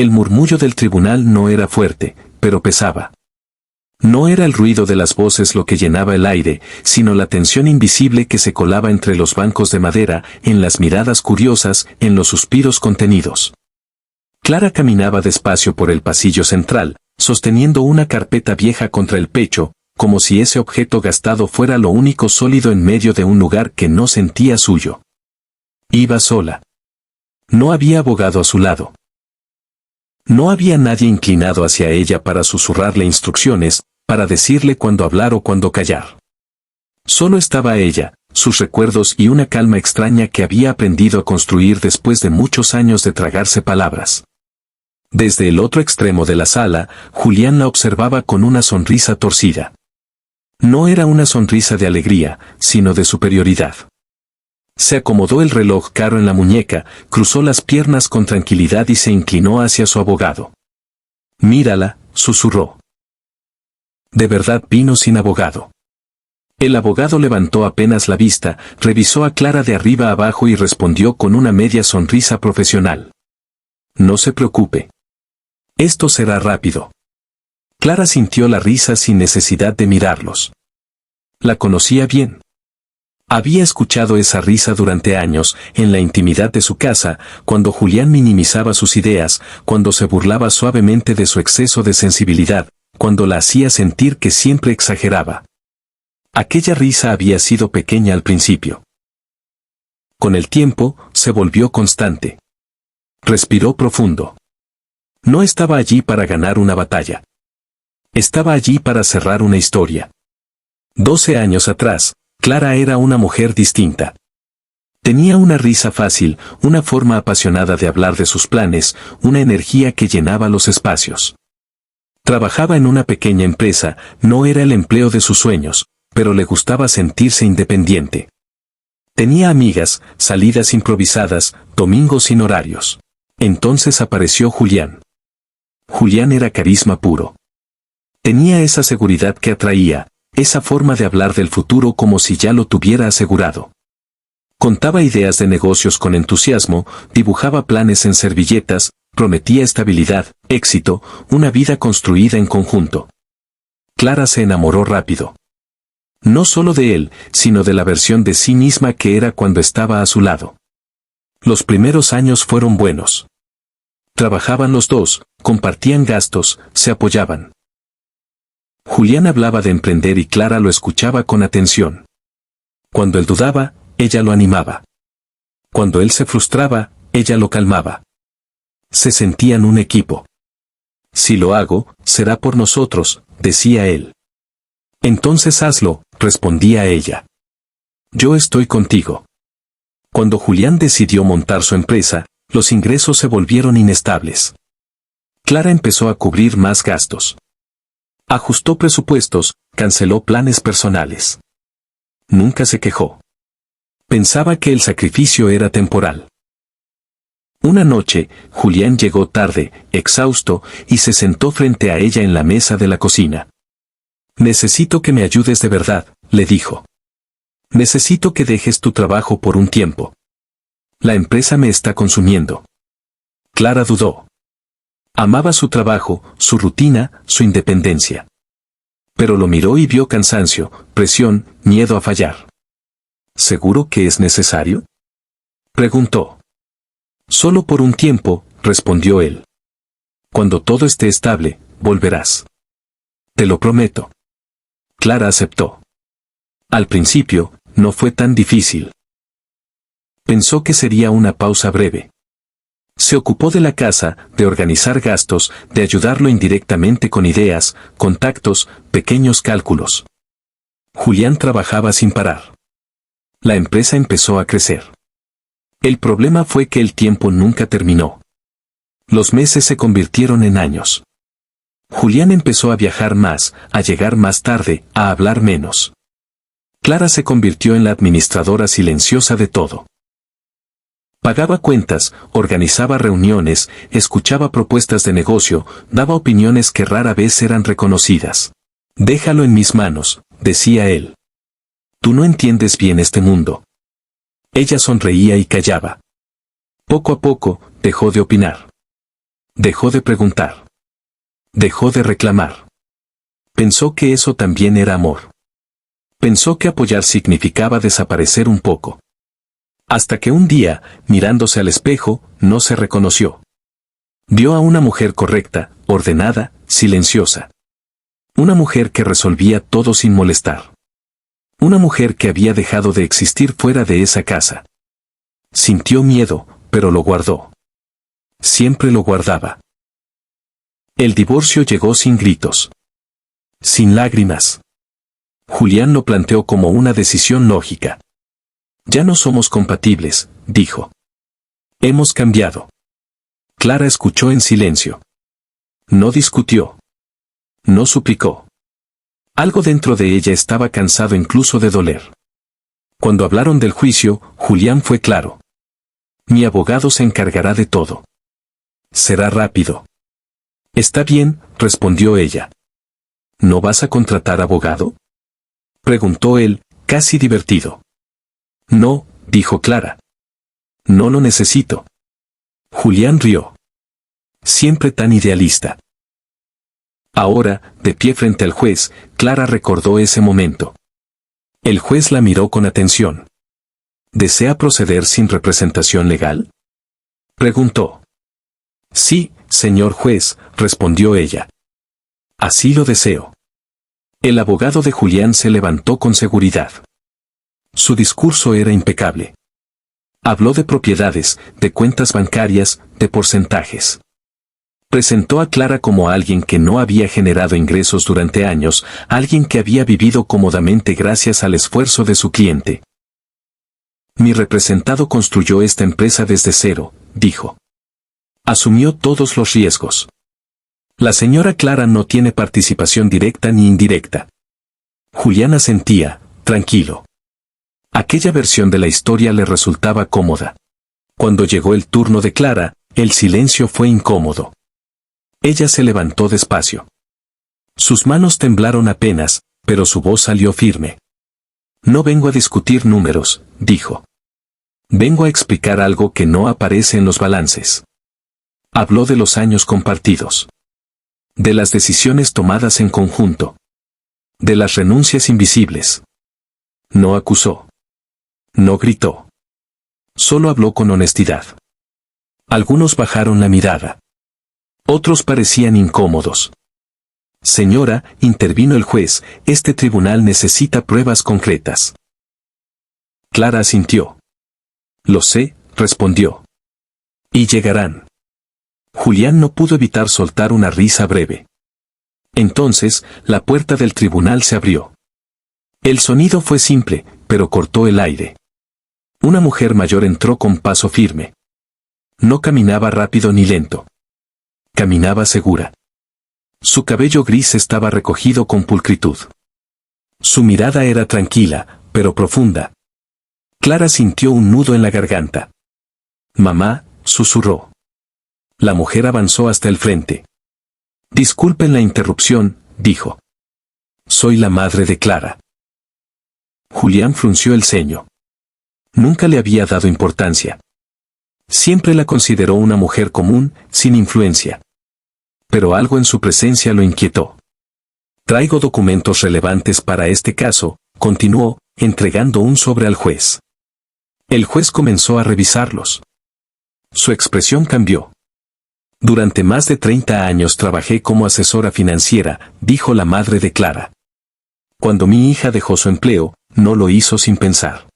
El murmullo del tribunal no era fuerte, pero pesaba. No era el ruido de las voces lo que llenaba el aire, sino la tensión invisible que se colaba entre los bancos de madera, en las miradas curiosas, en los suspiros contenidos. Clara caminaba despacio por el pasillo central, sosteniendo una carpeta vieja contra el pecho, como si ese objeto gastado fuera lo único sólido en medio de un lugar que no sentía suyo. Iba sola. No había abogado a su lado. No había nadie inclinado hacia ella para susurrarle instrucciones, para decirle cuándo hablar o cuándo callar. Solo estaba ella, sus recuerdos y una calma extraña que había aprendido a construir después de muchos años de tragarse palabras. Desde el otro extremo de la sala, Julián la observaba con una sonrisa torcida. No era una sonrisa de alegría, sino de superioridad. Se acomodó el reloj caro en la muñeca, cruzó las piernas con tranquilidad y se inclinó hacia su abogado. «Mírala», susurró. De verdad vino sin abogado. El abogado levantó apenas la vista, revisó a Clara de arriba a abajo y respondió con una media sonrisa profesional. «No se preocupe. Esto será rápido». Clara sintió la risa sin necesidad de mirarlos. La conocía bien. Había escuchado esa risa durante años, en la intimidad de su casa, cuando Julián minimizaba sus ideas, cuando se burlaba suavemente de su exceso de sensibilidad, cuando la hacía sentir que siempre exageraba. Aquella risa había sido pequeña al principio. Con el tiempo, se volvió constante. Respiró profundo. No estaba allí para ganar una batalla. Estaba allí para cerrar una historia. 12 años atrás, Clara era una mujer distinta. Tenía una risa fácil, una forma apasionada de hablar de sus planes, una energía que llenaba los espacios. Trabajaba en una pequeña empresa, no era el empleo de sus sueños, pero le gustaba sentirse independiente. Tenía amigas, salidas improvisadas, domingos sin horarios. Entonces apareció Julián. Julián era carisma puro. Tenía esa seguridad que atraía, esa forma de hablar del futuro como si ya lo tuviera asegurado. Contaba ideas de negocios con entusiasmo, dibujaba planes en servilletas, prometía estabilidad, éxito, una vida construida en conjunto. Clara se enamoró rápido. No solo de él, sino de la versión de sí misma que era cuando estaba a su lado. Los primeros años fueron buenos. Trabajaban los dos, compartían gastos, se apoyaban. Julián hablaba de emprender y Clara lo escuchaba con atención. Cuando él dudaba, ella lo animaba. Cuando él se frustraba, ella lo calmaba. Se sentían un equipo. Si lo hago, será por nosotros, decía él. Entonces hazlo, respondía ella. Yo estoy contigo. Cuando Julián decidió montar su empresa, los ingresos se volvieron inestables. Clara empezó a cubrir más gastos. Ajustó presupuestos, canceló planes personales. Nunca se quejó. Pensaba que el sacrificio era temporal. Una noche, Julián llegó tarde, exhausto, y se sentó frente a ella en la mesa de la cocina. Necesito que me ayudes de verdad, le dijo. Necesito que dejes tu trabajo por un tiempo. La empresa me está consumiendo. Clara dudó. Amaba su trabajo, su rutina, su independencia. Pero lo miró y vio cansancio, presión, miedo a fallar. ¿Seguro que es necesario?, preguntó. Solo por un tiempo, respondió él. Cuando todo esté estable, volverás. Te lo prometo. Clara aceptó. Al principio, no fue tan difícil. Pensó que sería una pausa breve. Se ocupó de la casa, de organizar gastos, de ayudarlo indirectamente con ideas, contactos, pequeños cálculos. Julián trabajaba sin parar. La empresa empezó a crecer. El problema fue que el tiempo nunca terminó. Los meses se convirtieron en años. Julián empezó a viajar más, a llegar más tarde, a hablar menos. Clara se convirtió en la administradora silenciosa de todo. Pagaba cuentas, organizaba reuniones, escuchaba propuestas de negocio, daba opiniones que rara vez eran reconocidas. Déjalo en mis manos, decía él. Tú no entiendes bien este mundo. Ella sonreía y callaba. Poco a poco, dejó de opinar. Dejó de preguntar. Dejó de reclamar. Pensó que eso también era amor. Pensó que apoyar significaba desaparecer un poco. Hasta que un día, mirándose al espejo, no se reconoció. Vio a una mujer correcta, ordenada, silenciosa. Una mujer que resolvía todo sin molestar. Una mujer que había dejado de existir fuera de esa casa. Sintió miedo, pero lo guardó. Siempre lo guardaba. El divorcio llegó sin gritos. Sin lágrimas. Julián lo planteó como una decisión lógica. Ya no somos compatibles, dijo. Hemos cambiado. Clara escuchó en silencio. No discutió. No suplicó. Algo dentro de ella estaba cansado incluso de doler. Cuando hablaron del juicio, Julián fue claro. Mi abogado se encargará de todo. Será rápido. Está bien, respondió ella. ¿No vas a contratar abogado? Preguntó él, casi divertido. No, dijo Clara. No lo necesito. Julián rió. Siempre tan idealista. Ahora, de pie frente al juez, Clara recordó ese momento. El juez la miró con atención. ¿Desea proceder sin representación legal? Preguntó. Sí, señor juez, respondió ella. Así lo deseo. El abogado de Julián se levantó con seguridad. Su discurso era impecable. Habló de propiedades, de cuentas bancarias, de porcentajes. Presentó a Clara como alguien que no había generado ingresos durante años, alguien que había vivido cómodamente gracias al esfuerzo de su cliente. Mi representado construyó esta empresa desde cero, dijo. Asumió todos los riesgos. La señora Clara no tiene participación directa ni indirecta. Julián asentía, tranquilo. Aquella versión de la historia le resultaba cómoda. Cuando llegó el turno de Clara, el silencio fue incómodo. Ella se levantó despacio. Sus manos temblaron apenas, pero su voz salió firme. No vengo a discutir números, dijo. Vengo a explicar algo que no aparece en los balances. Habló de los años compartidos. De las decisiones tomadas en conjunto. De las renuncias invisibles. No acusó. No gritó. Solo habló con honestidad. Algunos bajaron la mirada. Otros parecían incómodos. Señora, intervino el juez, este tribunal necesita pruebas concretas. Clara asintió. Lo sé, respondió. Y llegarán. Julián no pudo evitar soltar una risa breve. Entonces, la puerta del tribunal se abrió. El sonido fue simple, pero cortó el aire. Una mujer mayor entró con paso firme. No caminaba rápido ni lento. Caminaba segura. Su cabello gris estaba recogido con pulcritud. Su mirada era tranquila, pero profunda. Clara sintió un nudo en la garganta. Mamá, susurró. La mujer avanzó hasta el frente. Disculpen la interrupción, dijo. Soy la madre de Clara. Julián frunció el ceño. Nunca le había dado importancia. Siempre la consideró una mujer común, sin influencia. Pero algo en su presencia lo inquietó. Traigo documentos relevantes para este caso, continuó, entregando un sobre al juez. El juez comenzó a revisarlos. Su expresión cambió. Durante más de 30 años trabajé como asesora financiera, dijo la madre de Clara. Cuando mi hija dejó su empleo, no lo hizo sin pensar.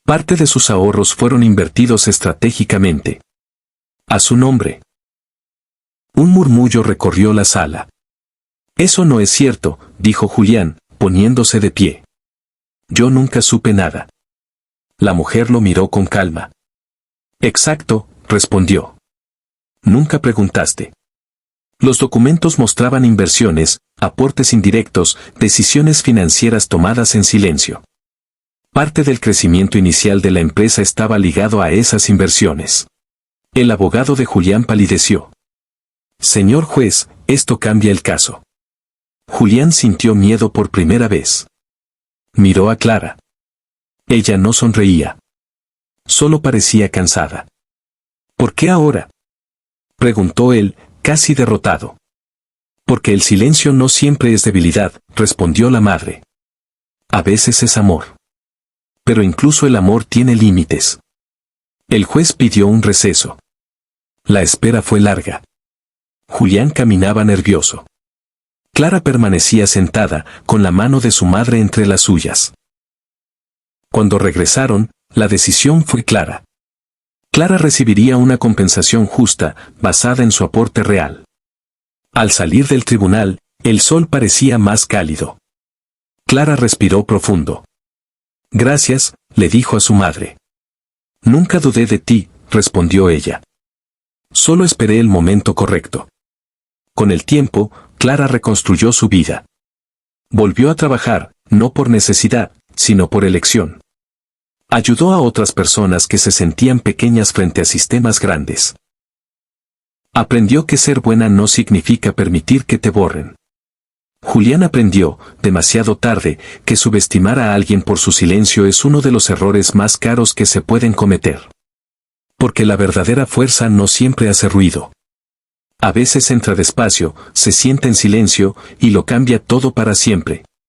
Parte de sus ahorros fueron invertidos estratégicamente. A su nombre. Un murmullo recorrió la sala. Eso no es cierto, dijo Julián, poniéndose de pie. Yo nunca supe nada. La mujer lo miró con calma. Exacto, respondió. Nunca preguntaste. Los documentos mostraban inversiones, aportes indirectos, decisiones financieras tomadas en silencio. Parte del crecimiento inicial de la empresa estaba ligado a esas inversiones. El abogado de Julián palideció. Señor juez, esto cambia el caso. Julián sintió miedo por primera vez. Miró a Clara. Ella no sonreía. Solo parecía cansada. ¿Por qué ahora? Preguntó él, casi derrotado. Porque el silencio no siempre es debilidad, respondió la madre. A veces es amor. Pero incluso el amor tiene límites. El juez pidió un receso. La espera fue larga. Julián caminaba nervioso. Clara permanecía sentada, con la mano de su madre entre las suyas. Cuando regresaron, la decisión fue clara. Clara recibiría una compensación justa, basada en su aporte real. Al salir del tribunal, el sol parecía más cálido. Clara respiró profundo. Gracias, le dijo a su madre. Nunca dudé de ti, respondió ella. Solo esperé el momento correcto. Con el tiempo, Clara reconstruyó su vida. Volvió a trabajar, no por necesidad, sino por elección. Ayudó a otras personas que se sentían pequeñas frente a sistemas grandes. Aprendió que ser buena no significa permitir que te borren. Julián aprendió, demasiado tarde, que subestimar a alguien por su silencio es uno de los errores más caros que se pueden cometer. Porque la verdadera fuerza no siempre hace ruido. A veces entra despacio, se sienta en silencio, y lo cambia todo para siempre.